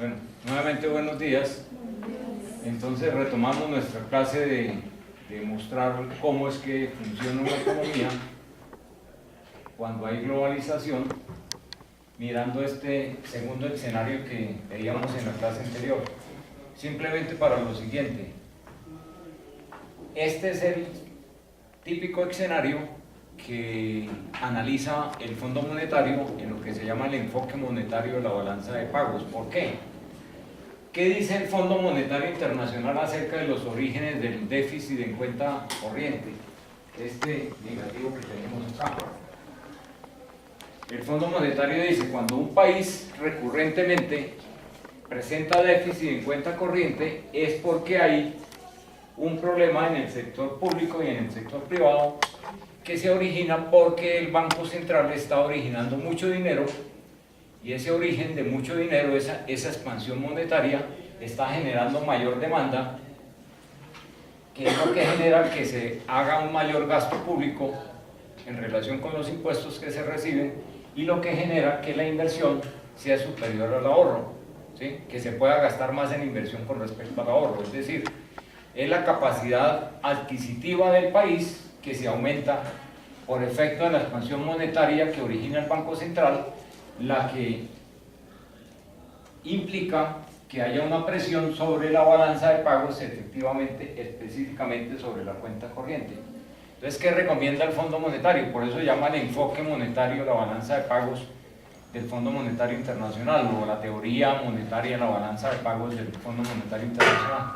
Bueno, nuevamente buenos días. Entonces retomamos nuestra clase de mostrar cómo es que funciona una economía cuando hay globalización, mirando este segundo escenario que veíamos en la clase anterior. Simplemente para lo siguiente, este es el típico escenario que analiza el Fondo Monetario en lo que se llama el enfoque monetario de la balanza de pagos. ¿Por qué? ¿Qué dice el Fondo Monetario Internacional acerca de los orígenes del déficit en cuenta corriente? Este negativo que tenemos acá. El Fondo Monetario dice: cuando un país recurrentemente presenta déficit en cuenta corriente es porque hay un problema en el sector público y en el sector privado que se origina porque el Banco Central está originando mucho dinero, y ese origen de mucho dinero, esa expansión monetaria, está generando mayor demanda, que es lo que genera que se haga un mayor gasto público en relación con los impuestos que se reciben, y lo que genera que la inversión sea superior al ahorro, ¿sí? Que se pueda gastar más en inversión con respecto al ahorro. Es decir, es la capacidad adquisitiva del país que se aumenta por efecto de la expansión monetaria que origina el Banco Central, la que implica que haya una presión sobre la balanza de pagos, efectivamente, específicamente sobre la cuenta corriente. Entonces, ¿qué recomienda el Fondo Monetario? Por eso llama el enfoque monetario la balanza de pagos del Fondo Monetario Internacional, o la teoría monetaria de la balanza de pagos del Fondo Monetario Internacional.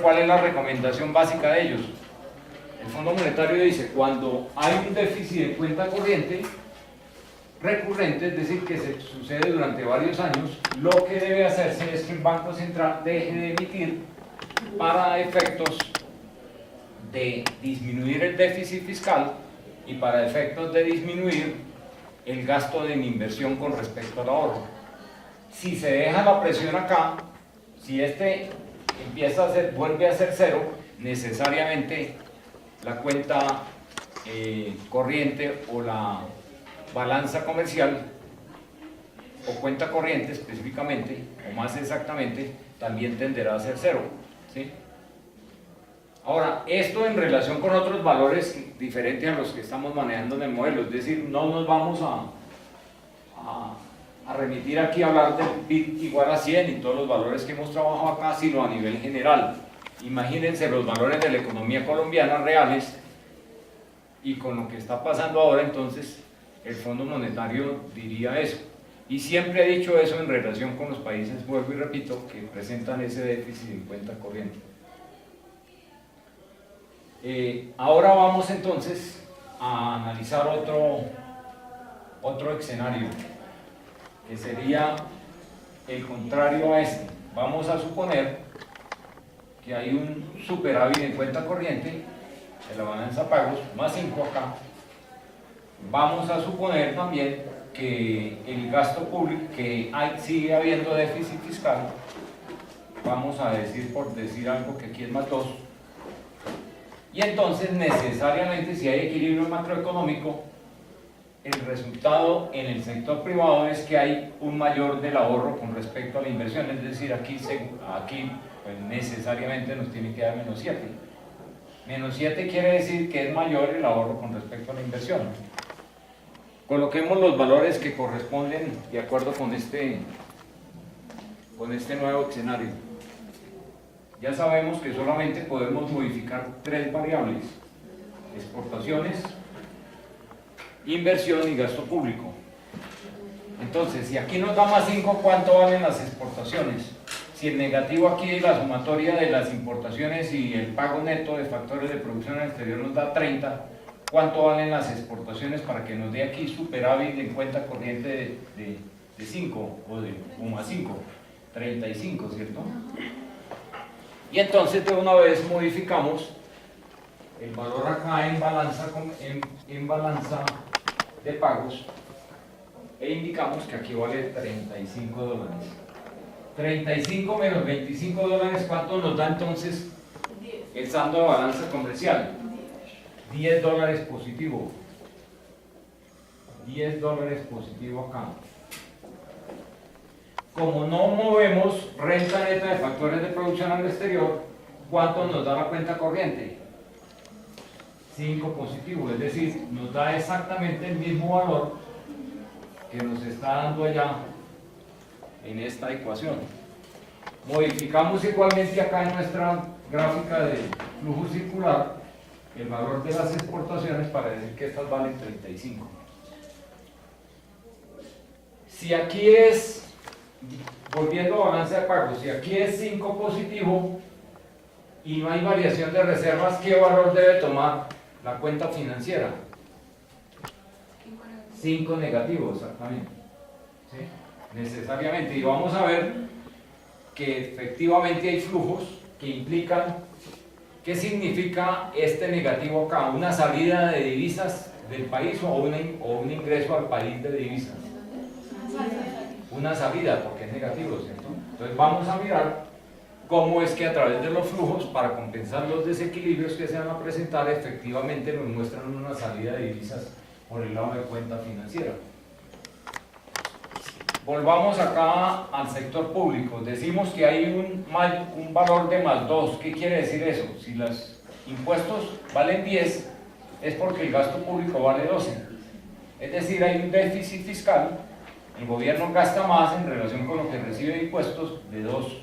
¿Cuál es la recomendación básica de ellos? El Fondo Monetario dice: cuando hay un déficit de cuenta corriente recurrente, es decir, que se sucede durante varios años, lo que debe hacerse es que el Banco Central deje de emitir para efectos de disminuir el déficit fiscal y para efectos de disminuir el gasto en inversión con respecto al ahorro. Si se deja la presión acá, si este vuelve a ser cero, necesariamente la cuenta corriente o la balanza comercial o cuenta corriente específicamente, o más exactamente, también tenderá a ser cero, ¿sí? Ahora, esto en relación con otros valores diferentes a los que estamos manejando en el modelo, es decir, no nos vamos a remitir aquí a hablar del PIB igual a 100 y todos los valores que hemos trabajado acá, sino a nivel general. Imagínense los valores de la economía colombiana reales, y con lo que está pasando ahora, entonces el Fondo Monetario diría eso, y siempre ha dicho eso en relación con los países, vuelvo y repito, que presentan ese déficit en cuenta corriente. Ahora vamos entonces a analizar otro escenario, que sería el contrario a este. Vamos a suponer que hay un superávit en cuenta corriente de la balanza de pagos, más 5 acá. Vamos a suponer también que el gasto público, que sigue habiendo déficit fiscal, vamos a decir, por decir algo, que aquí es más 2, y entonces necesariamente, si hay equilibrio macroeconómico, el resultado en el sector privado es que hay un mayor del ahorro con respecto a la inversión, es decir, aquí pues necesariamente nos tiene que dar menos 7. Menos 7 quiere decir que es mayor el ahorro con respecto a la inversión. Coloquemos los valores que corresponden de acuerdo con este nuevo escenario. Ya sabemos que solamente podemos modificar 3 variables: exportaciones, inversión y gasto público. Entonces, si aquí nos da más 5, ¿cuánto valen las exportaciones? Si el negativo aquí es la sumatoria de las importaciones y el pago neto de factores de producción al exterior nos da 30, ¿cuánto valen las exportaciones para que nos dé aquí superávit en cuenta corriente de 5 o más 5? 35, ¿cierto? Y entonces de una vez modificamos el valor acá en balanza de pagos e indicamos que aquí vale $35. 35 menos $25, ¿cuánto nos da entonces el saldo de balanza comercial? $10 positivo. $10 positivo acá. como no movemos renta neta de factores de producción al exterior, ¿cuánto nos da la cuenta corriente? 5 positivo, es decir, nos da exactamente el mismo valor que nos está dando allá en esta ecuación. Modificamos igualmente acá en nuestra gráfica de flujo circular el valor de las exportaciones para decir que estas valen 35. Si aquí es, volviendo a balance de pagos, si aquí es 5 positivo y no hay variación de reservas, ¿qué valor debe tomar la cuenta financiera? 5 negativo, exactamente. ¿Sí? Necesariamente. Y vamos a ver que efectivamente hay flujos que implican, ¿qué significa este negativo acá? ¿Una salida de divisas del país o un ingreso al país de divisas? Una salida, porque es negativo, ¿cierto? Entonces vamos a mirar cómo es que a través de los flujos, para compensar los desequilibrios que se van a presentar, efectivamente nos muestran una salida de divisas por el lado de cuenta financiera. Volvamos acá al sector público. Decimos que hay un valor de +2. ¿Qué quiere decir eso? Si los impuestos valen 10, es porque el gasto público vale 12. Es decir, hay un déficit fiscal. El gobierno gasta más en relación con lo que recibe de impuestos de 2.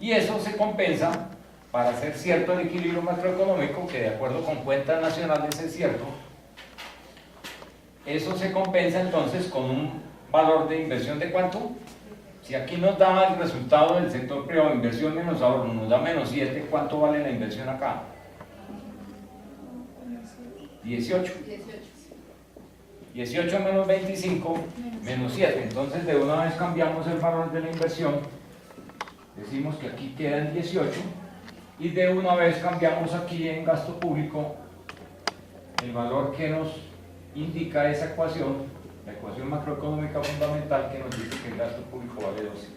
Y eso se compensa para hacer cierto el equilibrio macroeconómico, que de acuerdo con cuentas nacionales es cierto. Eso se compensa entonces con un valor de inversión de ¿cuánto? Si aquí nos da el resultado del sector privado, inversión menos ahorro, nos da -7, ¿cuánto vale la inversión acá? 18. 18 menos 25, menos 7. Entonces de una vez cambiamos el valor de la inversión, decimos que aquí quedan 18, y de una vez cambiamos aquí en gasto público el valor que nos indica esa ecuación, la ecuación macroeconómica fundamental, que nos dice que el gasto público vale 12.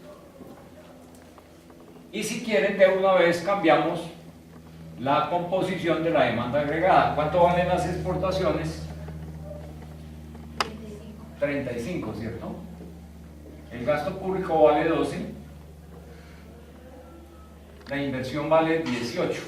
Y si quieren, de una vez cambiamos la composición de la demanda agregada. ¿Cuánto valen las exportaciones? 35, ¿cierto? El gasto público vale 12, la inversión vale 18.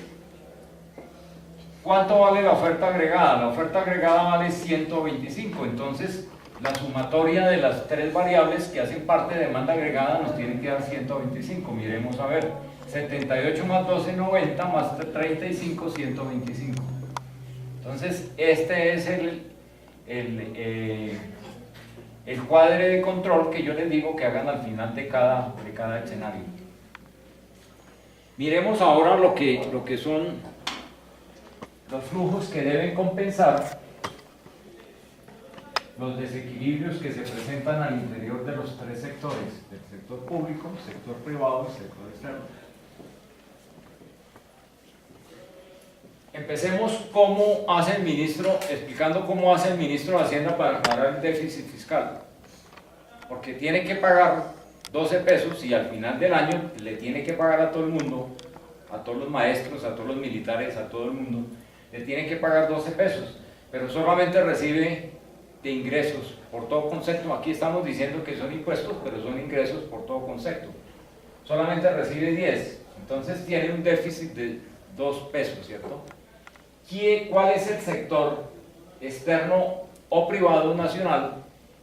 ¿Cuánto vale la oferta agregada? La oferta agregada vale 125, entonces la sumatoria de las tres variables que hacen parte de demanda agregada nos tiene que dar 125. Miremos a ver, 78 más 12, 90, más 35, 125. Entonces este es el cuadre de control que yo les digo que hagan al final de cada escenario. Miremos ahora lo que son los flujos que deben compensar los desequilibrios que se presentan al interior de los tres sectores, del sector público, sector privado y sector externo. Empecemos explicando cómo hace el ministro de Hacienda para aclarar el déficit fiscal. Porque tiene que pagar 12 pesos y al final del año le tiene que pagar a todo el mundo, a todos los maestros, a todos los militares, a todo el mundo, le tienen que pagar 12 pesos, pero solamente recibe de ingresos por todo concepto. Aquí estamos diciendo que son impuestos, pero son ingresos por todo concepto. Solamente recibe 10, entonces tiene un déficit de 2 pesos, ¿cierto? ¿Cuál es el sector externo o privado nacional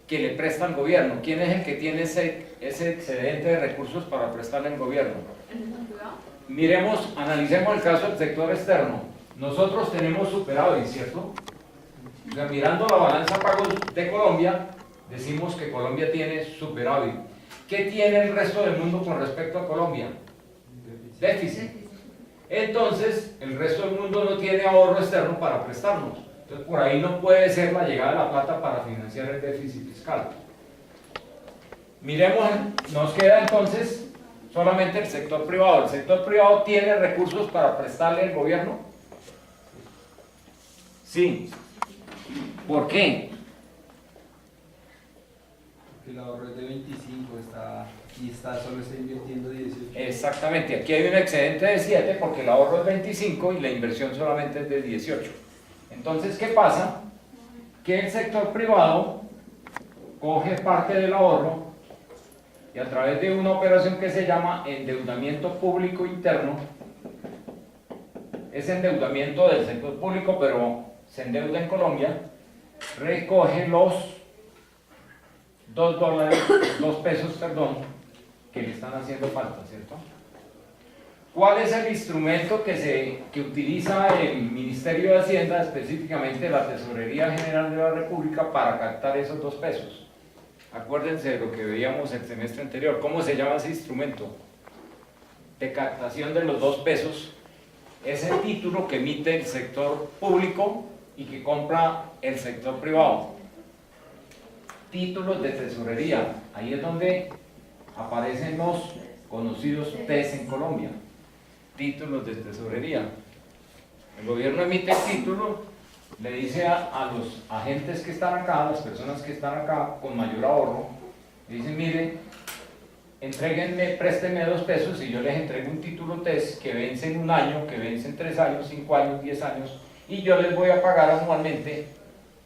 que le presta al gobierno? ¿Quién es el que tiene ese excedente de recursos para prestarle al gobierno? Analicemos el caso del sector externo. Nosotros tenemos superávit, ¿cierto? O sea, mirando la balanza de pagos de Colombia, decimos que Colombia tiene superávit. ¿Qué tiene el resto del mundo con respecto a Colombia? Déficit. Entonces, el resto del mundo no tiene ahorro externo para prestarnos. Entonces, por ahí no puede ser la llegada de la plata para financiar el déficit fiscal. Miremos, nos queda entonces solamente el sector privado. ¿El sector privado tiene recursos para prestarle al gobierno? Sí. ¿Por qué? Porque el ahorro es de 25 solo está invirtiendo 18. Exactamente, aquí hay un excedente de 7 porque el ahorro es 25 y la inversión solamente es de 18. Entonces, ¿qué pasa? Que el sector privado coge parte del ahorro y a través de una operación que se llama endeudamiento público interno, es endeudamiento del sector público, pero se endeuda en Colombia, recoge los 2 pesos, que le están haciendo falta, ¿cierto? ¿Cuál es el instrumento que utiliza el Ministerio de Hacienda, específicamente la Tesorería General de la República, para captar esos 2 pesos? Acuérdense de lo que veíamos el semestre anterior. ¿Cómo se llama ese instrumento de captación de los 2 pesos? Es el título que emite el sector público y que compra el sector privado. Títulos de tesorería. Ahí es donde aparecen los conocidos TES en Colombia. Títulos de tesorería. El gobierno emite el título, le dice a los agentes que están acá, a las personas que están acá con mayor ahorro, le dicen, mire, entréguenme, préstenme 2 pesos y yo les entrego un título TES que vence en 1 año, que vence en 3 años, 5 años, 10 años, y yo les voy a pagar anualmente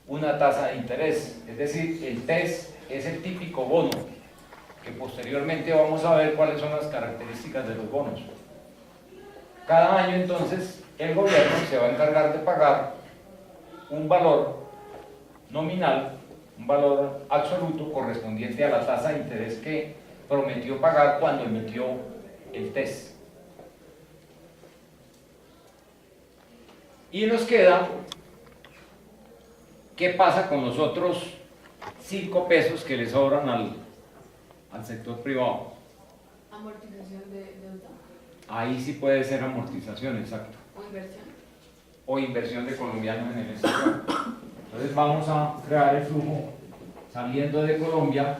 una tasa de interés. Es decir, el TES es el típico bono, que posteriormente vamos a ver cuáles son las características de los bonos. Cada año entonces el gobierno se va a encargar de pagar un valor nominal, un valor absoluto correspondiente a la tasa de interés que prometió pagar cuando emitió el TES. Y nos queda, ¿qué pasa con los otros 5 pesos que le sobran al sector privado? Amortización de deuda. Ahí sí puede ser amortización, exacto. O inversión. O inversión de colombianos en el exterior. Entonces vamos a crear el flujo saliendo de Colombia,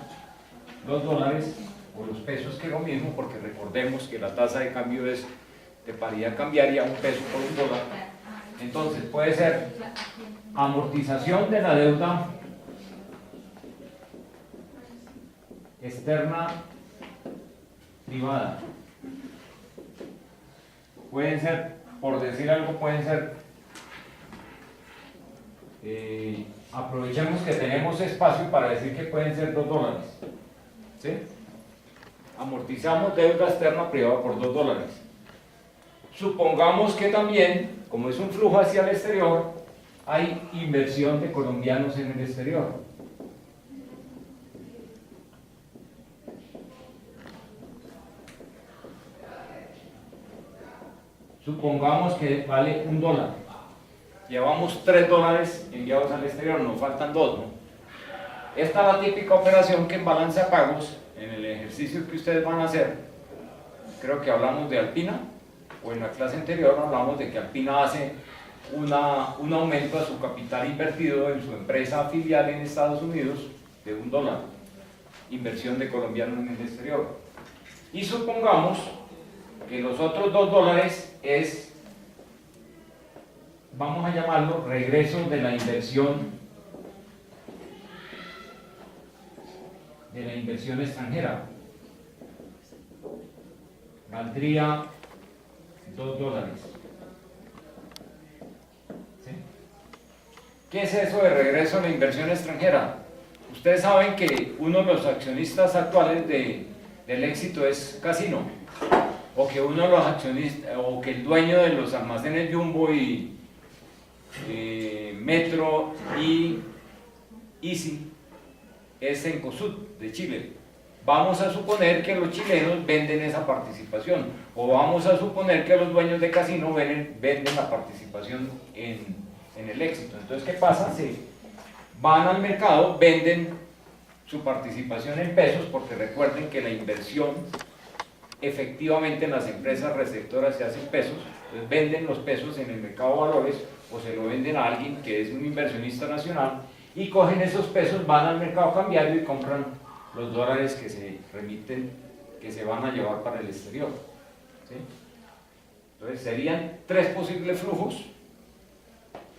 los dólares o los pesos, que es lo mismo, porque recordemos que la tasa de cambio es de paridad cambiaria, 1 peso por 1 dólar. Entonces puede ser amortización de la deuda externa privada. Pueden ser, por decir algo, pueden ser, aprovechemos que tenemos espacio para decir que pueden ser 2 dólares. ¿Sí? Amortizamos deuda externa privada por 2 dólares. Supongamos que también, como es un flujo hacia el exterior, hay inversión de colombianos en el exterior. Supongamos que vale 1 dólar. Llevamos 3 dólares enviados al exterior, nos faltan 2, ¿no? Esta es la típica operación que en balanza de pagos, en el ejercicio que ustedes van a hacer, creo que hablamos de Alpina, o en la clase anterior hablamos de que Alpina hace un aumento a su capital invertido en su empresa filial en Estados Unidos de 1 dólar, inversión de colombianos en el exterior. Y supongamos que los otros 2 dólares es, vamos a llamarlo, regreso de la inversión extranjera. Valdría 2 dólares. ¿Sí? ¿Qué es eso de regreso a la inversión extranjera? Ustedes saben que uno de los accionistas actuales del éxito es Casino, o que uno de los accionistas, o que el dueño de los almacenes Jumbo y Metro y Easy es Cencosud de Chile. Vamos a suponer que los chilenos venden esa participación, o vamos a suponer que los dueños de Casino venden la participación en el éxito. Entonces, ¿qué pasa? Se van al mercado, venden su participación en pesos, porque recuerden que la inversión efectivamente en las empresas receptoras se hace en pesos. Entonces venden los pesos en el mercado de valores, o se lo venden a alguien que es un inversionista nacional, y cogen esos pesos, van al mercado cambiario y compran los dólares que se remiten, que se van a llevar para el exterior. ¿Sí? Entonces serían 3 posibles flujos: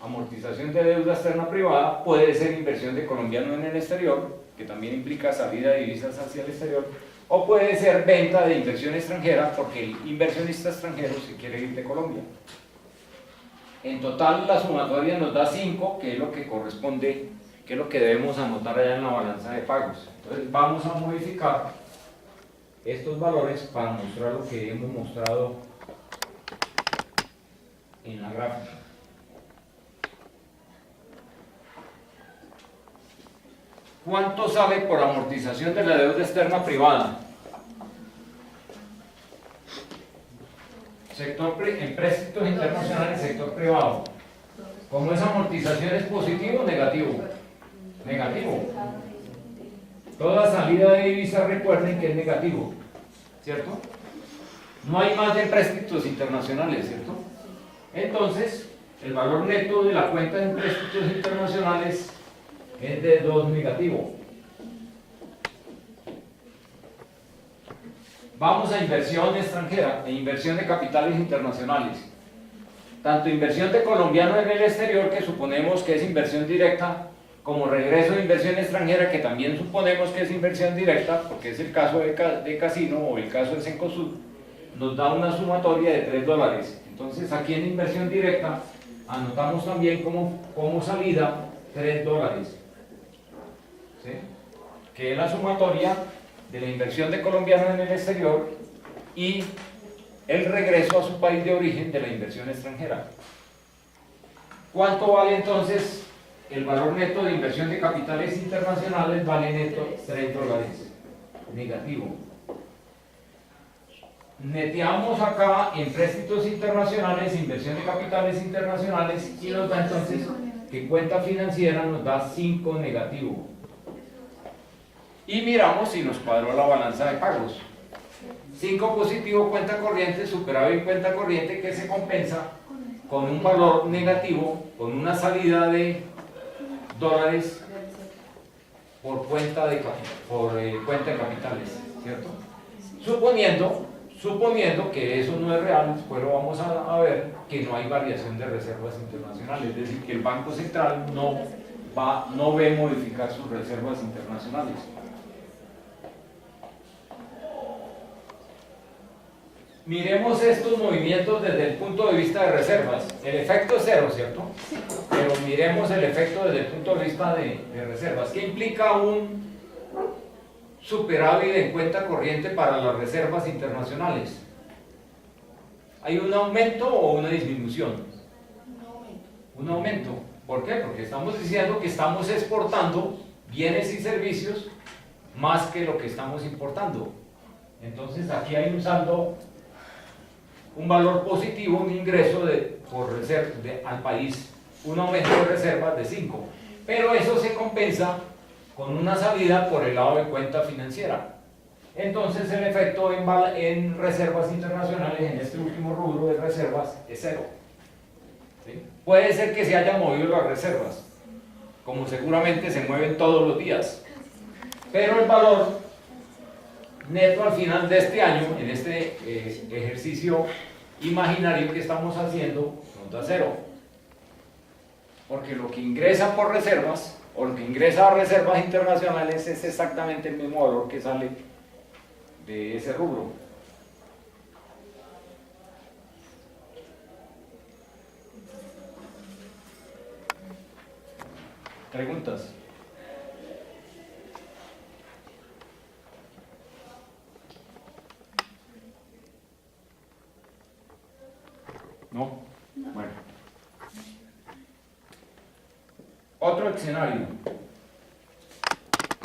amortización de deuda externa privada, puede ser inversión de colombianos en el exterior, que también implica salida de divisas hacia el exterior, o puede ser venta de inversión extranjera, porque el inversionista extranjero se quiere ir de Colombia. En total la sumatoria nos da 5, que es lo que corresponde, que es lo que debemos anotar allá en la balanza de pagos. Entonces vamos a modificar estos valores para mostrar lo que hemos mostrado en la gráfica. ¿Cuánto sale por amortización de la deuda externa privada? Empréstitos internacionales, sector privado. ¿Cómo esa amortización es positivo o negativo? Negativo. Toda salida de divisas, recuerden que es negativo, ¿cierto? No hay más de empréstitos internacionales, ¿cierto? Entonces, el valor neto de la cuenta de empréstitos internacionales es de 2 negativo. Vamos a inversión extranjera e inversión de capitales internacionales. Tanto inversión de colombiano en el exterior, que suponemos que es inversión directa, como regreso de inversión extranjera, que también suponemos que es inversión directa, porque es el caso de Casino o el caso de Cencosud, nos da una sumatoria de 3 dólares. Entonces aquí en inversión directa anotamos también como salida 3 dólares. ¿Sí? Que es la sumatoria de la inversión de colombianos en el exterior y el regreso a su país de origen de la inversión extranjera. ¿Cuánto vale entonces el valor neto de inversión de capitales internacionales? Vale neto 3 dólares, negativo. Neteamos acá empréstitos internacionales, inversión de capitales internacionales, y nos da entonces que cuenta financiera nos da 5 negativo. Y miramos si nos cuadró la balanza de pagos. 5 positivo, cuenta corriente, superávit cuenta corriente, que se compensa con un valor negativo, con una salida de dólares por cuenta de capitales, ¿cierto? Suponiendo que eso no es real, después lo vamos a ver, que no hay variación de reservas internacionales, es decir, que el Banco Central no ve modificar sus reservas internacionales. Miremos estos movimientos desde el punto de vista de reservas. El efecto es cero, ¿cierto? Pero miremos el efecto desde el punto de vista de reservas. ¿Qué implica un superávit en cuenta corriente para las reservas internacionales? ¿Hay un aumento o una disminución? Un aumento. ¿Por qué? Porque estamos diciendo que estamos exportando bienes y servicios más que lo que estamos importando. Entonces aquí hay un saldo, un valor positivo, un ingreso al país, un aumento de reservas de 5. Pero eso se compensa con una salida por el lado de cuenta financiera. Entonces el efecto en reservas internacionales, en este último rubro de reservas, es 0. ¿Sí? Puede ser que se hayan movido las reservas, como seguramente se mueven todos los días, pero el valor neto al final de este año, en este ejercicio imaginario que estamos haciendo, nos da 0. Porque lo que ingresa por reservas, o lo que ingresa a reservas internacionales, es exactamente el mismo valor que sale de ese rubro. ¿Preguntas? ¿No? Bueno. Otro escenario.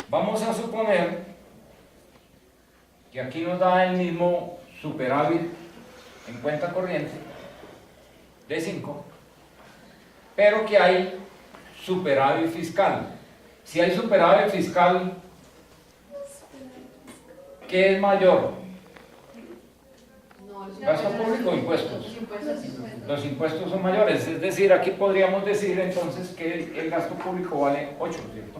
Vamos a suponer que aquí nos da el mismo superávit en cuenta corriente de 5, pero que hay superávit fiscal. Si hay superávit fiscal, ¿qué es mayor? ¿Gasto público o impuestos? Los impuestos son mayores, es decir, aquí podríamos decir entonces que el gasto público vale 8, ¿cierto?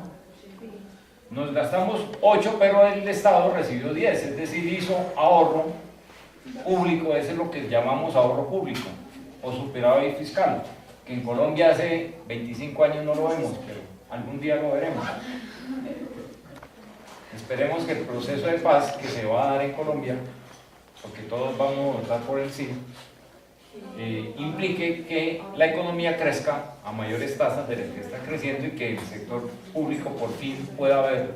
Nos gastamos 8, pero el Estado recibió 10, es decir, hizo ahorro público, ese es lo que llamamos ahorro público, o superávit fiscal, que en Colombia hace 25 años no lo vemos, pero algún día lo veremos. Esperemos que el proceso de paz que se va a dar en Colombia, porque todos vamos a votar por el sí, implique que la economía crezca a mayores tasas de las que está creciendo y que el sector público por fin pueda ver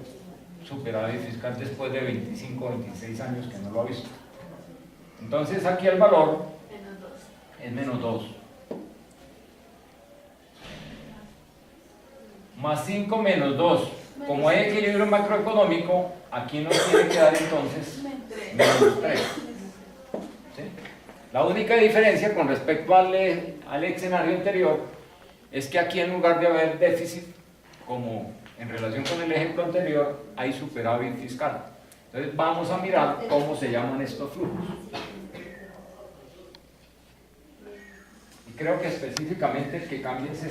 superávit fiscal después de 25 o 26 años que no lo ha visto. Entonces aquí el valor Menos 2. es menos 2. Más 5 menos 2. Como hay equilibrio macroeconómico, aquí nos tiene que dar entonces menos 3. ¿Sí? La única diferencia con respecto al escenario anterior es que aquí en lugar de haber déficit, como en relación con el ejemplo anterior, hay superávit fiscal. Entonces vamos a mirar cómo se llaman estos flujos. Y creo que específicamente el que cambia es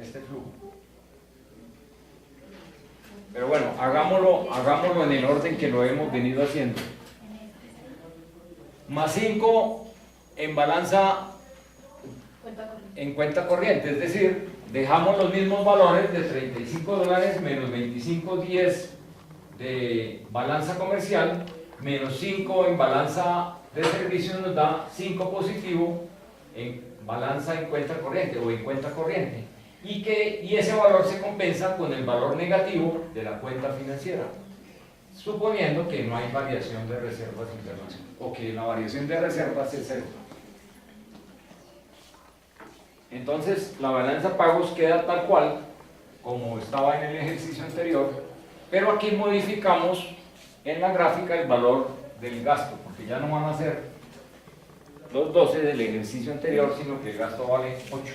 este flujo. Pero bueno, hagámoslo en el orden que lo hemos venido haciendo. Más 5 en balanza en cuenta corriente, es decir, dejamos los mismos valores de $35 menos 25.10 de balanza comercial, menos 5 en balanza de servicios nos da 5 positivo en balanza en cuenta corriente o en cuenta corriente. Y ese valor se compensa con el valor negativo de la cuenta financiera, suponiendo que no hay variación de reservas internacionales o que la variación de reservas es cero. Entonces la balanza pagos queda tal cual como estaba en el ejercicio anterior, pero aquí modificamos en la gráfica el valor del gasto, porque ya no van a ser los 12 del ejercicio anterior, sino que el gasto vale 8.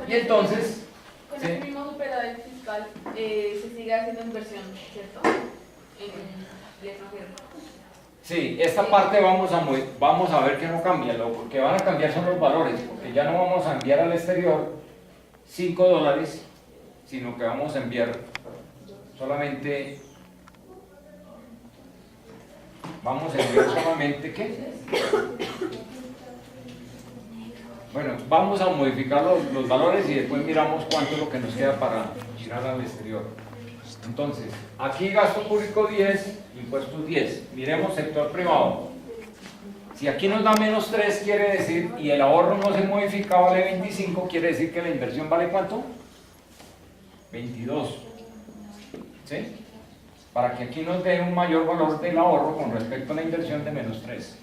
Y entonces, con sí. el mismo superávit fiscal se sigue haciendo inversión, ¿cierto? En el extranjero. Sí, esta parte vamos a ver que no cambia, lo que van a cambiar son los valores, porque ya no vamos a enviar al exterior $5, sino que vamos a enviar solamente, ¿qué? Bueno, vamos a modificar los valores y después miramos cuánto es lo que nos queda para girar al exterior. Entonces, aquí gasto público 10, impuestos 10. Miremos sector privado. Si aquí nos da menos 3, quiere decir, y el ahorro no se modifica, vale 25, quiere decir que la inversión vale ¿cuánto? 22. ¿Sí? Para que aquí nos dé un mayor valor del ahorro con respecto a la inversión de menos 3.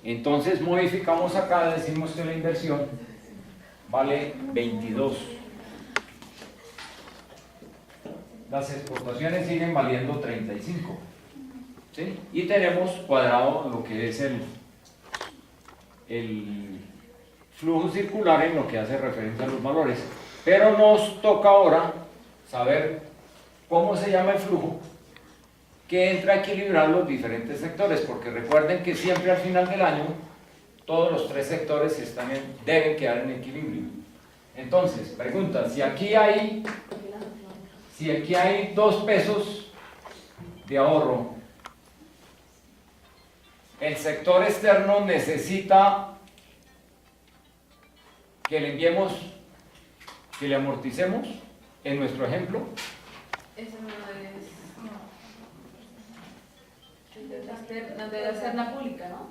Entonces modificamos acá, decimos que la inversión vale 22. Las exportaciones siguen valiendo 35. ¿Sí? Y tenemos cuadrado lo que es el flujo circular en lo que hace referencia a los valores. Pero nos toca ahora saber cómo se llama el flujo que entra a equilibrar los diferentes sectores, porque recuerden que siempre al final del año todos los 3 sectores deben quedar en equilibrio. Entonces, pregunta, si aquí hay 2 pesos de ahorro, el sector externo necesita que le enviemos, que le amorticemos, en nuestro ejemplo. Eso no es. No debe ser la pública, ¿no?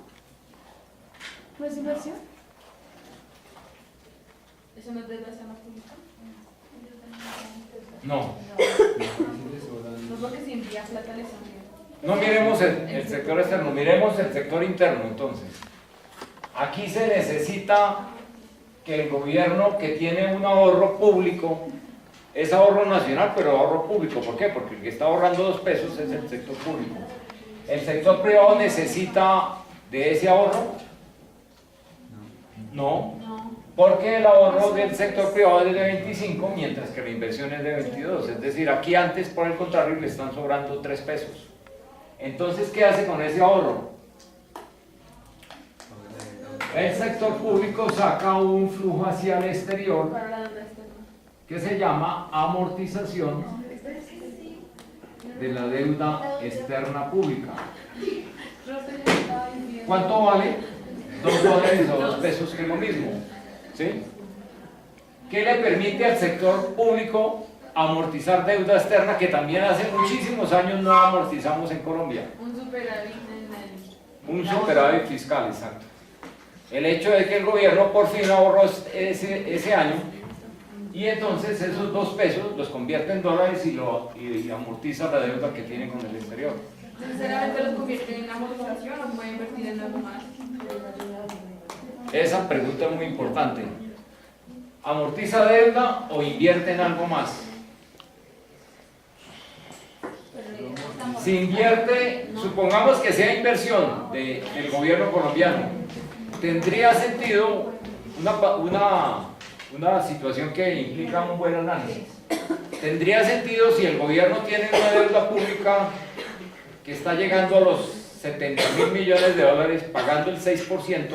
¿No es inversión? Eso no debe ser la pública. No. No porque se envía plata al extranjero. No miremos el sector externo, miremos el sector interno entonces. Aquí se necesita que el gobierno que tiene un ahorro público, es ahorro nacional pero ahorro público, ¿por qué? Porque el que está ahorrando 2 pesos es el sector público. ¿El sector privado necesita de ese ahorro? No, porque el ahorro del sector privado es de 25, mientras que la inversión es de 22. Es decir, aquí antes, por el contrario, le están sobrando 3 pesos. Entonces, ¿qué hace con ese ahorro? El sector público saca un flujo hacia el exterior Para la deuda externa. que se llama amortización de la deuda externa pública. ¿Cuánto vale? $2 o 2 pesos, que es lo mismo. ¿Sí? ¿Qué le permite al sector público amortizar deuda externa que también hace muchísimos años no amortizamos en Colombia? Un superávit en el. Un superávit fiscal, exacto. El hecho de que el gobierno por fin ahorró ese año y entonces esos 2 pesos los convierte en dólares y amortiza la deuda que tiene con el exterior. ¿Sinceramente los convierte en amortización o puede invertir en algo más? Esa pregunta es muy importante. ¿Amortiza deuda o invierte en algo más? Si invierte, supongamos que sea inversión del gobierno colombiano, tendría sentido una situación que implica un buen análisis. Tendría sentido si el gobierno tiene una deuda pública que está llegando a los 70.000 millones de dólares, pagando el 6%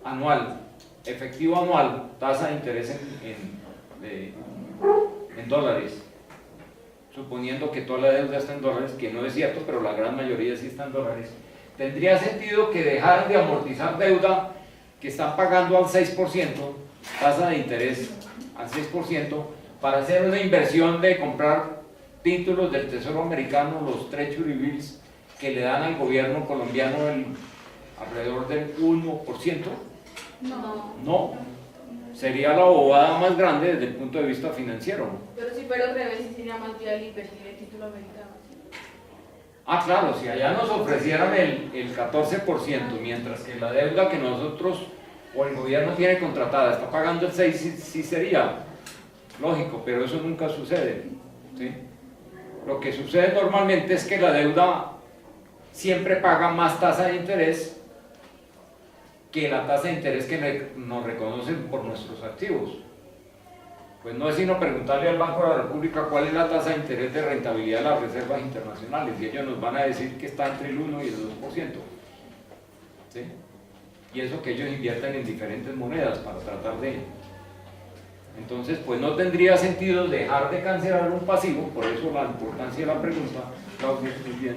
anual, efectivo anual, tasa de interés en dólares, suponiendo que toda la deuda está en dólares, que no es cierto, pero la gran mayoría sí está en dólares. Tendría sentido que dejaran de amortizar deuda que están pagando al 6%, tasa de interés al 6%, para hacer una inversión de comprar títulos del Tesoro americano, los Treasury Bills, que le dan al gobierno colombiano alrededor del 1%. No, sería la bobada más grande desde el punto de vista financiero. Pero si fuera al revés, sí sería más viable invertir en título americano. Ah, claro, si allá nos ofrecieran el 14%, mientras que la deuda que nosotros o el gobierno tiene contratada está pagando el 6%, sí sería lógico, pero eso nunca sucede, ¿sí? Lo que sucede normalmente es que la deuda siempre paga más tasa de interés que la tasa de interés que nos reconocen por nuestros activos. Pues no es sino preguntarle al Banco de la República cuál es la tasa de interés de rentabilidad de las reservas internacionales, y ellos nos van a decir que está entre el 1 y el 2%. ¿Sí? Y eso que ellos invierten en diferentes monedas para tratar de... Entonces, pues no tendría sentido dejar de cancelar un pasivo, por eso la importancia de la pregunta, Claudia, muy bien.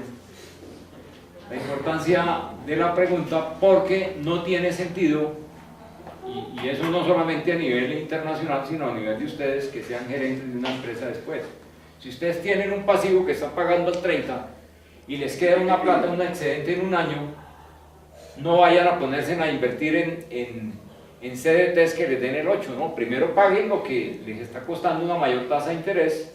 La importancia de la pregunta, porque no tiene sentido, y eso no solamente a nivel internacional, sino a nivel de ustedes que sean gerentes de una empresa después. Si ustedes tienen un pasivo que están pagando al 30 y les queda una plata, un excedente en un año, no vayan a ponerse a invertir en CDTs que les den el 8, ¿no? Primero paguen lo que les está costando una mayor tasa de interés,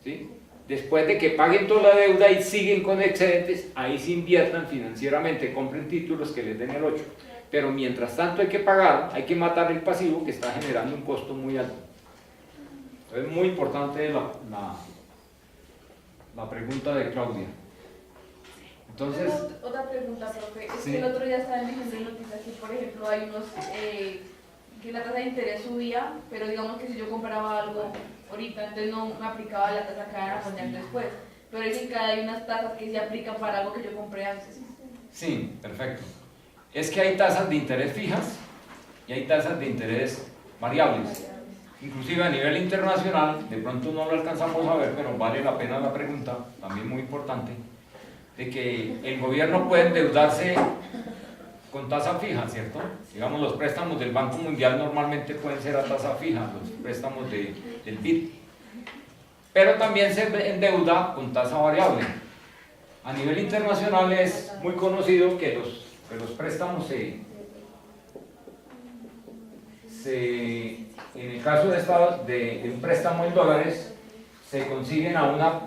¿sí? Después de que paguen toda la deuda y siguen con excedentes, ahí sí inviertan financieramente, compren títulos que les den el 8. Pero mientras tanto hay que pagar, hay que matar el pasivo que está generando un costo muy alto. Es muy importante la pregunta de Claudia. Entonces, Otra pregunta, profe. Es sí. que el otro día estaba leyendo en noticias que, por ejemplo, hay unos que la tasa de interés subía, pero digamos que si yo compraba algo ahorita, entonces no me aplicaba la tasa que van a poner después. Pero dicen que hay unas tasas que se aplican para algo que yo compré antes. sí, perfecto. Es que hay tasas de interés fijas y hay tasas de interés variables. Inclusive a nivel internacional, de pronto no lo alcanzamos a ver, pero vale la pena la pregunta, también muy importante, de que el gobierno puede endeudarse con tasa fija, ¿cierto? Digamos, los préstamos del Banco Mundial normalmente pueden ser a tasa fija, los préstamos del BID. Pero también se endeuda con tasa variable. A nivel internacional es muy conocido que los préstamos en el caso de un préstamo en dólares, se consiguen a una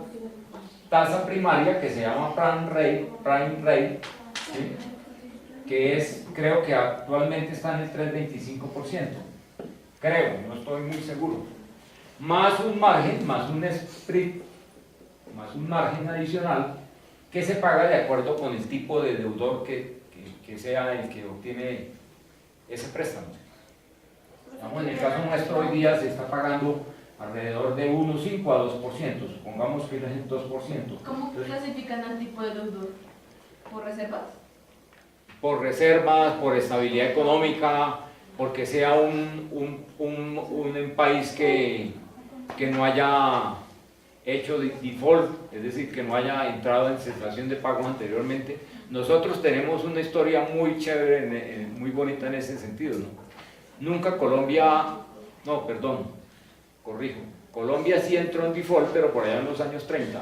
tasa primaria que se llama prime rate, ¿sí? Que creo que actualmente está en el 3,25%, creo, no estoy muy seguro, más un margen, más un spread, más un margen adicional que se paga de acuerdo con el tipo de deudor que sea el que obtiene ese préstamo. Digamos, en el caso nuestro hoy día se está pagando alrededor de 1,5 a 2%, supongamos que es el 2%. ¿Cómo clasifican al tipo de deudor? ¿Por reservas? Por reservas, por estabilidad económica, porque sea un país que no haya hecho default, es decir, que no haya entrado en cesación de pagos anteriormente. Nosotros tenemos una historia muy chévere, muy bonita en ese sentido, ¿no? Nunca Colombia, no, perdón, corrijo, Colombia sí entró en default, pero por allá en los años 30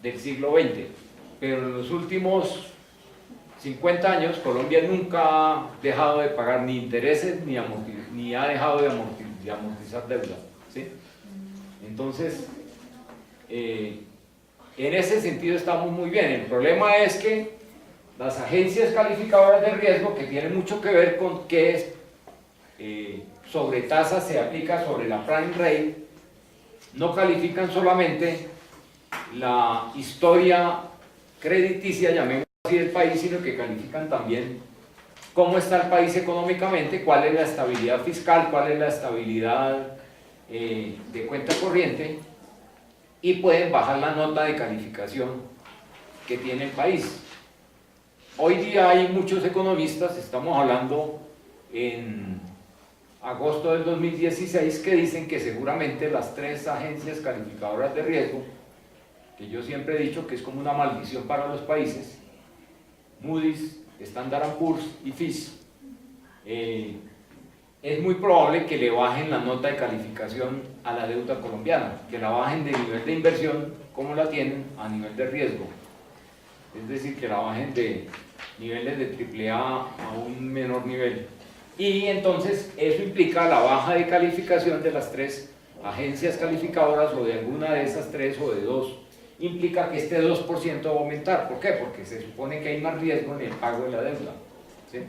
del siglo XX, pero en los últimos 50 años Colombia nunca ha dejado de pagar ni intereses ni ha dejado de amortizar deuda, ¿sí? Entonces, en ese sentido estamos muy bien. El problema es que las agencias calificadoras de riesgo, que tienen mucho que ver con qué sobretasa se aplica sobre la prime rate, no califican solamente la historia crediticia, llamémoslo así, del país, sino que califican también cómo está el país económicamente, cuál es la estabilidad fiscal, cuál es la estabilidad de cuenta corriente, y pueden bajar la nota de calificación que tiene el país. Hoy día hay muchos economistas, estamos hablando en agosto del 2016, que dicen que seguramente las tres agencias calificadoras de riesgo, que yo siempre he dicho que es como una maldición para los países, Moody's, Standard & Poor's y Fitch, es muy probable que le bajen la nota de calificación a la deuda colombiana, que la bajen de nivel de inversión, como la tienen, a nivel de riesgo. Es decir, que la bajen de niveles de AAA a un menor nivel. Y entonces eso implica la baja de calificación de las tres agencias calificadoras, o de alguna de esas tres, o de dos. Implica que este 2% va a aumentar. ¿Por qué? Porque se supone que hay más riesgo en el pago de la deuda, ¿sí?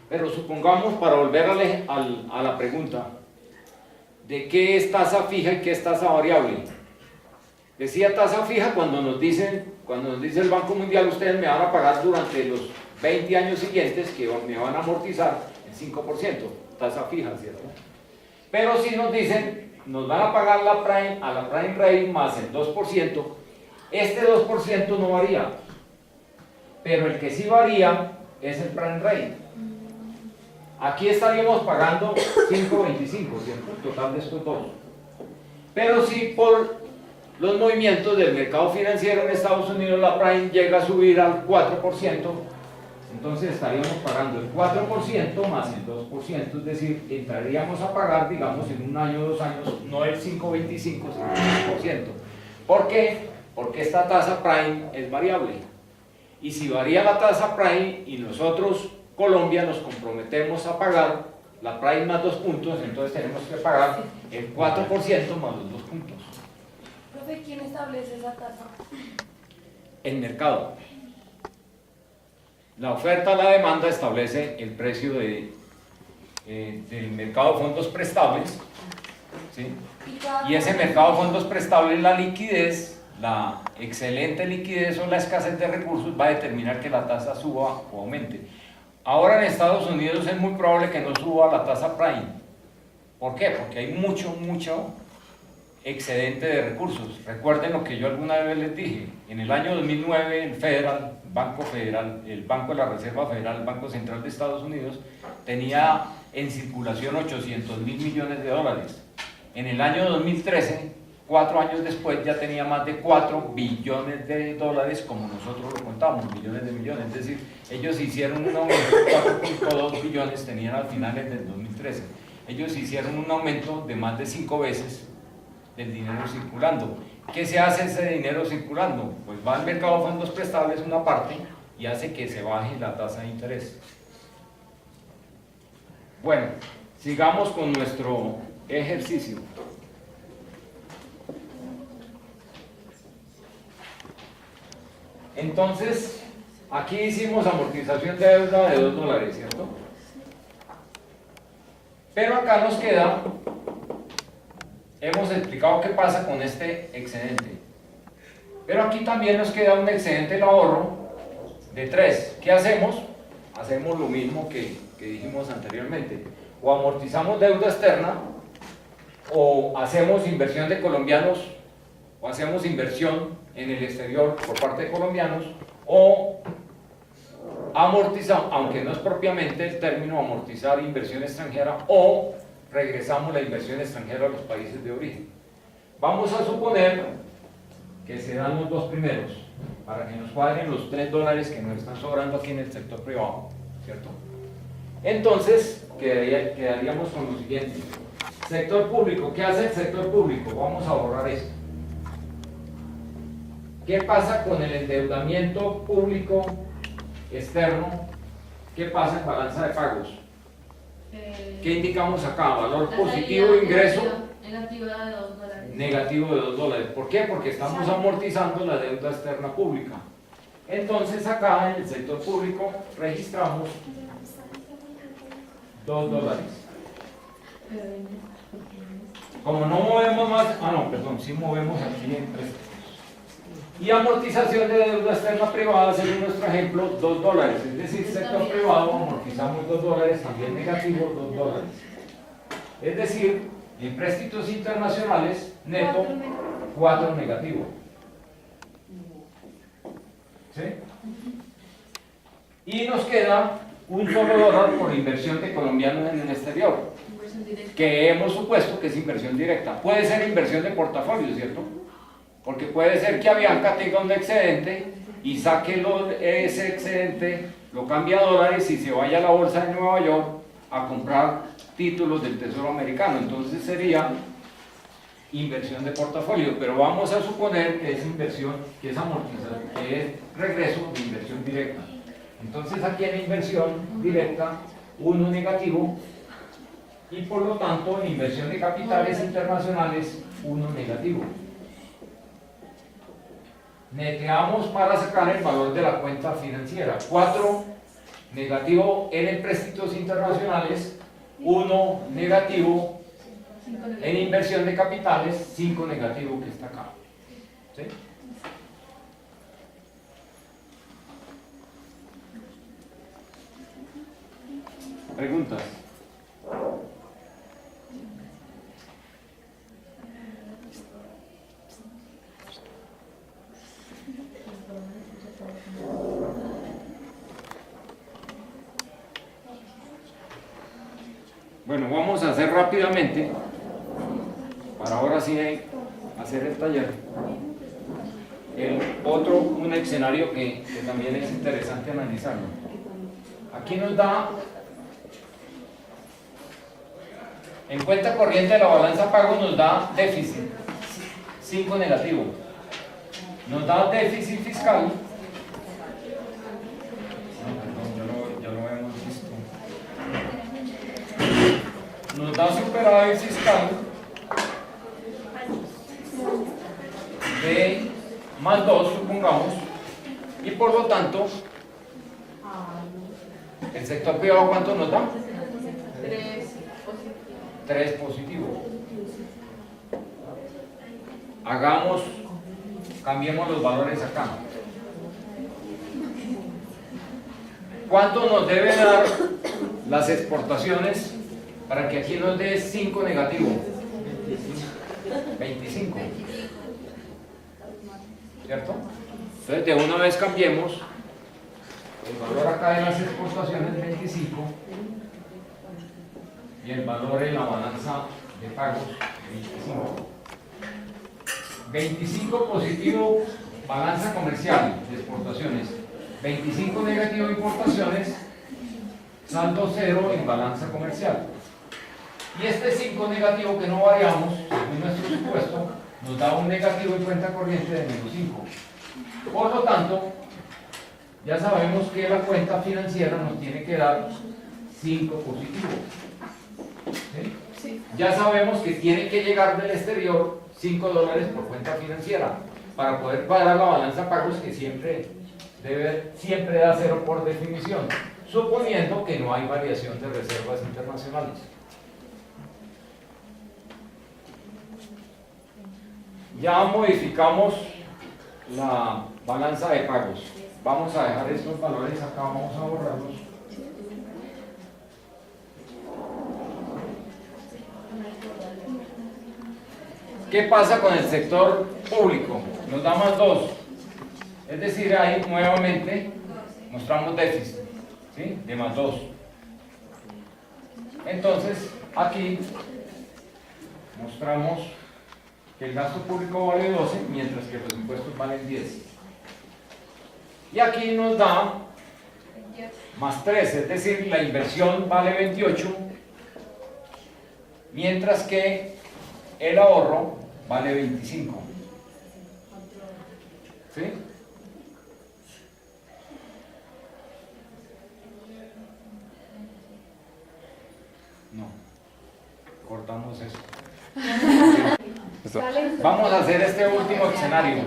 Pero supongamos, para volver a la pregunta, ¿de qué es tasa fija y qué es tasa variable? Decía tasa fija cuando nos dice el Banco Mundial: ustedes me van a pagar durante los 20 años siguientes, que me van a amortizar el 5%, tasa fija, ¿cierto? Pero si nos dicen, nos van a pagar a la prime rate más el 2%, este 2% no varía, pero el que sí varía es el prime rate. Aquí estaríamos pagando 5.25, ¿cierto? El total de estos dos. Pero si por los movimientos del mercado financiero en Estados Unidos la prime llega a subir al 4%, entonces estaríamos pagando el 4% más el 2%, es decir, entraríamos a pagar, digamos, en un año o 2 años, no el 5.25, sino el 2%. ¿Por qué? Porque esta tasa prime es variable. Y si varía la tasa prime y nosotros, Colombia, nos comprometemos a pagar la prime más 2 puntos, entonces tenemos que pagar el 4% más los 2 puntos. Profe, ¿quién establece esa tasa? El mercado. La oferta a la demanda establece el precio del mercado de fondos prestables, ¿sí? Y ese mercado de fondos prestables, la liquidez, la excelente liquidez o la escasez de recursos va a determinar que la tasa suba o aumente. Ahora en Estados Unidos es muy probable que no suba la tasa prime. ¿Por qué? Porque hay mucho excedente de recursos. Recuerden lo que yo alguna vez les dije: en el año 2009 el Banco Federal, el Banco de la Reserva Federal, el Banco Central de Estados Unidos, tenía en circulación 800.000 millones de dólares. En el año 2013, 4 años después, ya tenía más de 4 billones de dólares, como nosotros lo contamos, millones de millones. Es decir, ellos hicieron un aumento de 4.2 billones, tenían al finales del 2013. Ellos hicieron un aumento de más de 5 veces del dinero circulando. ¿Qué se hace ese dinero circulando? Pues va al mercado de fondos prestables una parte y hace que se baje la tasa de interés. Bueno, sigamos con nuestro ejercicio. Entonces, aquí hicimos amortización de deuda de $2, ¿cierto? Pero acá nos queda, hemos explicado qué pasa con este excedente. Pero aquí también nos queda un excedente del ahorro de 3. ¿Qué hacemos? Hacemos lo mismo que dijimos anteriormente. O amortizamos deuda externa, o hacemos inversión de colombianos, o hacemos inversión en el exterior por parte de colombianos, o amortizamos, aunque no es propiamente el término amortizar inversión extranjera, o regresamos la inversión extranjera a los países de origen. Vamos a suponer que se dan los 2 primeros, para que nos cuadren los $3 que nos están sobrando aquí en el sector privado, ¿cierto? Entonces, quedaríamos con lo siguiente. Sector público, ¿qué hace el sector público? Vamos a borrar esto. ¿Qué pasa con el endeudamiento público externo? ¿Qué pasa en balanza de pagos? ¿Qué indicamos acá? Valor La positivo salida de ingreso, negativa de $2. negativo de $2. ¿Por qué? Porque estamos amortizando la deuda externa pública. Entonces acá en el sector público registramos $2. Como no movemos más, sí movemos aquí en préstamos. Y amortización de deuda externa privada, según nuestro ejemplo, $2. Es decir, sector privado amortizamos $2, también negativo $2. Es decir, en préstitos internacionales, neto 4 negativo. ¿Sí? Y nos queda un solo dólar por inversión de colombianos en el exterior, Inversión directa. que hemos supuesto que es inversión directa. Puede ser inversión de portafolio, ¿cierto? Porque puede ser que Avianca tenga un excedente y saque ese excedente, lo cambie a dólares y se vaya a la bolsa de Nueva York a comprar títulos del Tesoro americano. Entonces sería inversión de portafolio, pero vamos a suponer que es inversión, que es amortización, que es regreso de inversión directa. Entonces aquí en inversión directa, 1 negativo, y por lo tanto en inversión de capitales internacionales, 1 negativo. Neteamos para sacar el valor de la cuenta financiera. 4 negativo en empréstitos internacionales, 1 negativo en inversión de capitales, 5 negativo que está acá. ¿Sí? ¿Preguntas? Bueno, vamos a hacer rápidamente, para ahora sí hacer el taller, un escenario que también es interesante analizarlo. Aquí nos da, en cuenta corriente de la balanza pago nos da déficit, 5 negativo. Nos da déficit fiscal, ya lo hemos visto. Nos da superávit fiscal de más 2, supongamos, y por lo tanto, el sector privado, ¿cuánto nos da? 3 positivo. Cambiemos los valores acá. ¿Cuánto nos deben dar las exportaciones para que aquí nos dé 5 negativo? 25. ¿Cierto? Entonces de una vez cambiemos el valor acá de las exportaciones 25 y el valor en la balanza de pagos 25. 25 positivo balanza comercial de exportaciones, 25 negativo importaciones, saldo 0 en balanza comercial. Y este 5 negativo que no variamos, según nuestro supuesto, nos da un negativo en cuenta corriente de menos 5. Por lo tanto, ya sabemos que la cuenta financiera nos tiene que dar 5 positivo. ¿Sí? Sí. Ya sabemos que tiene que llegar del exterior $5 por cuenta financiera para poder cuadrar la balanza pagos, que siempre da 0 por definición, suponiendo que no hay variación de reservas internacionales. Ya modificamos la balanza de pagos. Vamos a dejar estos valores acá, vamos a borrarlos. ¿Qué pasa con el sector público? Nos da más 2. Es decir, ahí nuevamente mostramos déficit, ¿sí? De más 2. Entonces, aquí mostramos que el gasto público vale 12, mientras que los impuestos valen 10. Y aquí nos da más 3, es decir, la inversión vale 28, mientras que el ahorro vale 25. ¿Sí? cortamos eso. Eso. Vamos a hacer este último escenario.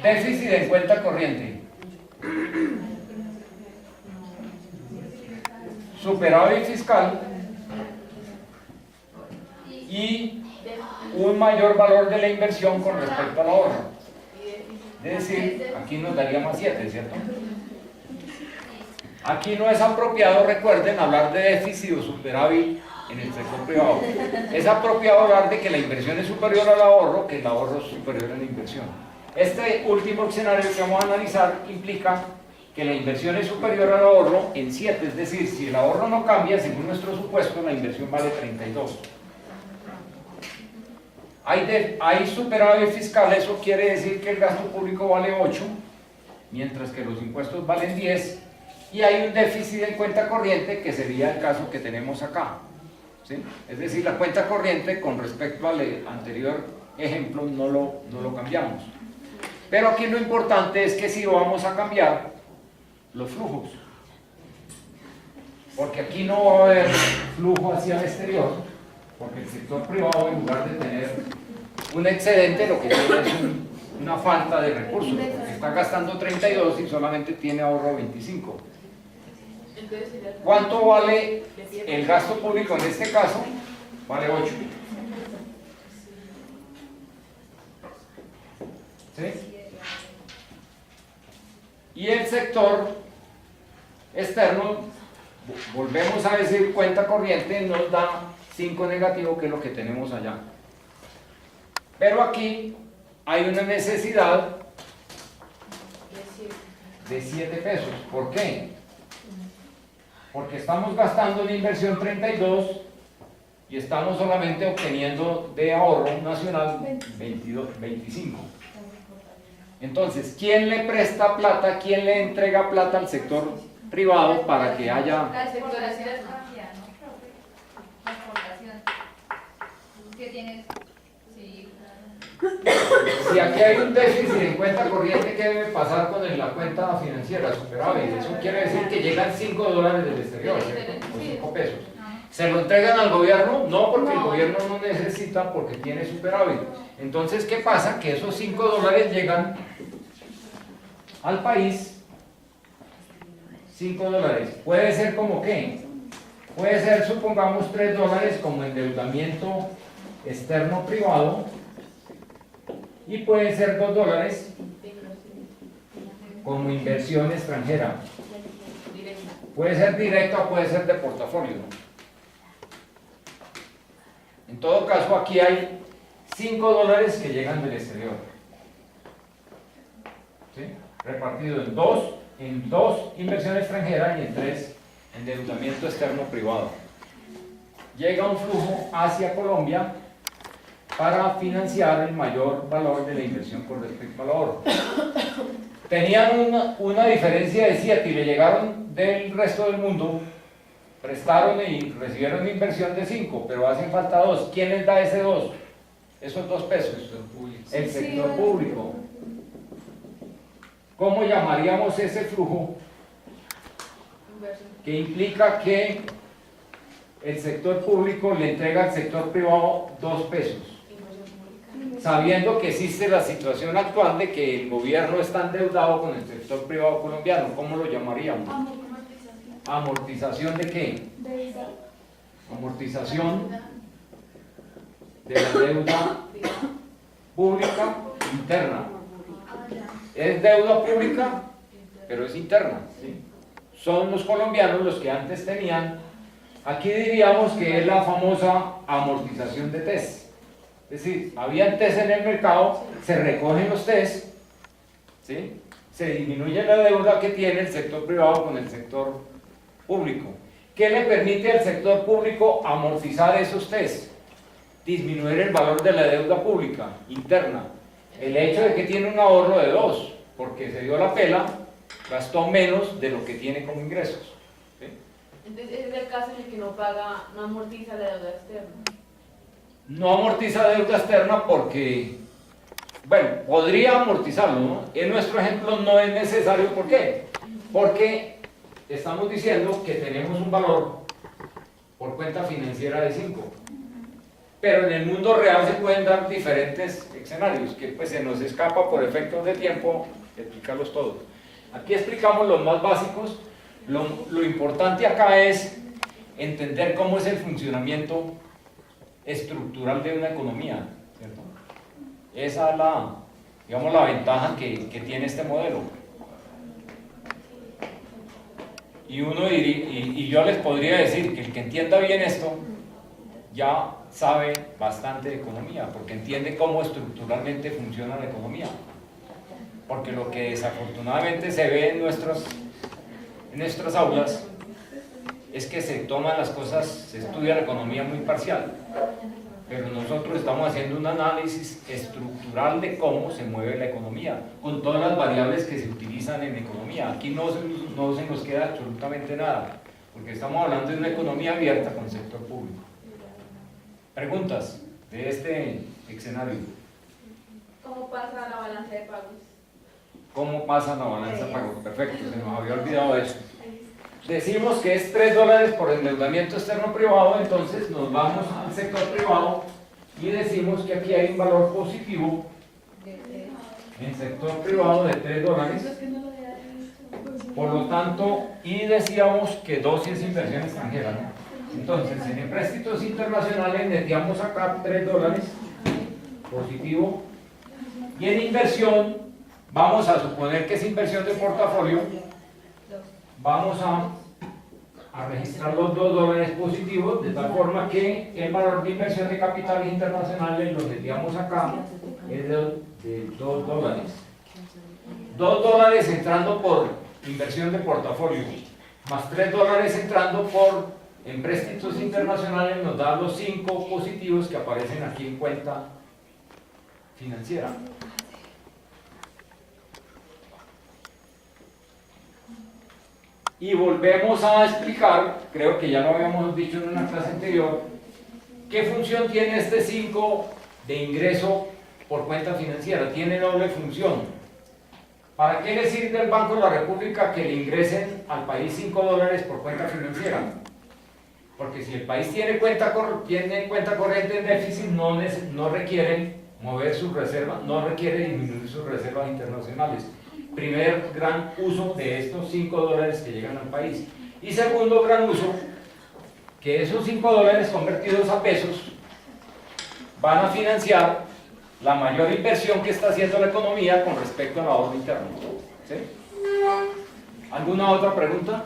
Déficit en cuenta corriente. Superávit fiscal y un mayor valor de la inversión con respecto al ahorro. Es decir, aquí nos daría más 7, ¿cierto? Aquí no es apropiado, recuerden, hablar de déficit o superávit en el sector privado. Es apropiado hablar de que la inversión es superior al ahorro, que el ahorro es superior a la inversión. Este último escenario que vamos a analizar implica que la inversión es superior al ahorro en 7, es decir, si el ahorro no cambia, según nuestro supuesto, la inversión vale 32. Hay superávit fiscal, eso quiere decir que el gasto público vale 8, mientras que los impuestos valen 10, y hay un déficit en cuenta corriente, que sería el caso que tenemos acá, ¿sí? Es decir, la cuenta corriente con respecto al anterior ejemplo no lo cambiamos. Pero aquí lo importante es que sí lo vamos a cambiar los flujos, porque aquí no va a haber flujo hacia el exterior, porque el sector privado, en lugar de tener un excedente, lo que tiene es una falta de recursos, porque está gastando 32 y solamente tiene ahorro 25. ¿Cuánto vale el gasto público en este caso? Vale 8. ¿Sí? Y el sector externo, volvemos a decir, cuenta corriente nos da 5 negativo, que es lo que tenemos allá. Pero aquí hay una necesidad de 7 pesos. ¿Por qué? Porque estamos gastando en inversión 32 y estamos solamente obteniendo de ahorro nacional 25. Entonces, ¿quién le presta plata, quién le entrega plata al sector privado para que haya... La exportación. La exportación. ¿Qué tienes? Sí. Si aquí hay un déficit en cuenta corriente, ¿qué debe pasar con la cuenta financiera superávit? Eso quiere decir que llegan $5 del exterior, ¿cierto? O 5 pesos. ¿Se lo entregan al gobierno? No, porque el gobierno no necesita, porque tiene superávit. Entonces, ¿qué pasa? Que esos $5 llegan al país. $5. Puede ser como qué? Puede ser, supongamos, $3 como endeudamiento externo privado, y puede ser $2 como inversión extranjera. Puede ser directa o puede ser de portafolio. En todo caso, aquí hay $5 que llegan del exterior, ¿sí? Repartido en dos inversión extranjera y en 3 endeudamiento externo privado. Llega un flujo hacia Colombia para financiar el mayor valor de la inversión con respecto al ahorro. Tenían una diferencia de 7 y le llegaron del resto del mundo, prestaron y recibieron una inversión de 5, pero hacen falta 2. ¿Quién les da ese 2? Esos 2 pesos. El sector público. ¿Cómo llamaríamos ese flujo? Que implica que el sector público le entrega al sector privado 2 pesos. Sabiendo que existe la situación actual de que el gobierno está endeudado con el sector privado colombiano, ¿cómo lo llamaríamos? ¿Amortización de qué? Amortización de la deuda pública interna. Es deuda pública, pero es interna, ¿sí? Son los colombianos los que antes tenían, aquí diríamos que es la famosa amortización de TES. Es decir, había TES en el mercado, se recogen los TES, ¿sí? Se disminuye la deuda que tiene el sector privado con el sector público. ¿Qué le permite al sector público amortizar esos TES? Disminuir el valor de la deuda pública interna. El hecho de que tiene un ahorro de 2, porque se dio la pela, gastó menos de lo que tiene como ingresos, ¿sí? Entonces, ese es el caso en el que no paga, no amortiza la deuda externa. No amortiza deuda externa porque, bueno, podría amortizarlo, ¿no? En nuestro ejemplo no es necesario. ¿Por qué? Porque estamos diciendo que tenemos un valor por cuenta financiera de 5. Pero en el mundo real se pueden dar diferentes escenarios que pues se nos escapa por efectos de tiempo explicarlos todos. Aquí explicamos los más básicos. Lo importante acá es entender cómo es el funcionamiento estructural de una economía, ¿cierto? Esa es la, digamos, la ventaja que tiene este modelo. Y yo les podría decir que el que entienda bien esto ya sabe bastante de economía, porque entiende cómo estructuralmente funciona la economía. Porque lo que desafortunadamente se ve en nuestras aulas es que se toman las cosas, se estudia la economía muy parcial, pero nosotros estamos haciendo un análisis estructural de cómo se mueve la economía, con todas las variables que se utilizan en economía. Aquí no se nos queda absolutamente nada, porque estamos hablando de una economía abierta con sector público. ¿Preguntas de este escenario? ¿Cómo pasa la balanza de pagos? ¿Cómo pasa la balanza de pagos? Perfecto, se nos había olvidado eso. Decimos que es $3 por endeudamiento externo privado, entonces nos vamos al sector privado y decimos que aquí hay un valor positivo en sector privado de $3. Por lo tanto, y decíamos que 2 es inversión extranjera, ¿no? Entonces, en empréstitos internacionales neteamos acá $3 positivo, y en inversión vamos a suponer que es inversión de portafolio, vamos a registrar los $2 positivos, de tal forma que el valor de inversión de capitales internacionales lo neteamos acá es de $2. $2 entrando por inversión de portafolio, más $3 entrando por empréstitos internacionales, nos da los 5 positivos que aparecen aquí en cuenta financiera. Y volvemos a explicar, creo que ya lo habíamos dicho en una clase anterior, qué función tiene este 5 de ingreso por cuenta financiera. Tiene doble función. ¿Para qué le sirve al Banco de la República que le ingresen al país $5 por cuenta financiera? Porque si el país tiene cuenta corriente en déficit, no requiere mover sus reservas, no requiere disminuir sus reservas internacionales. Primer gran uso de estos $5 que llegan al país. Y segundo gran uso, que esos $5 convertidos a pesos van a financiar la mayor inversión que está haciendo la economía con respecto al ahorro interno. ¿Sí? ¿Alguna otra pregunta?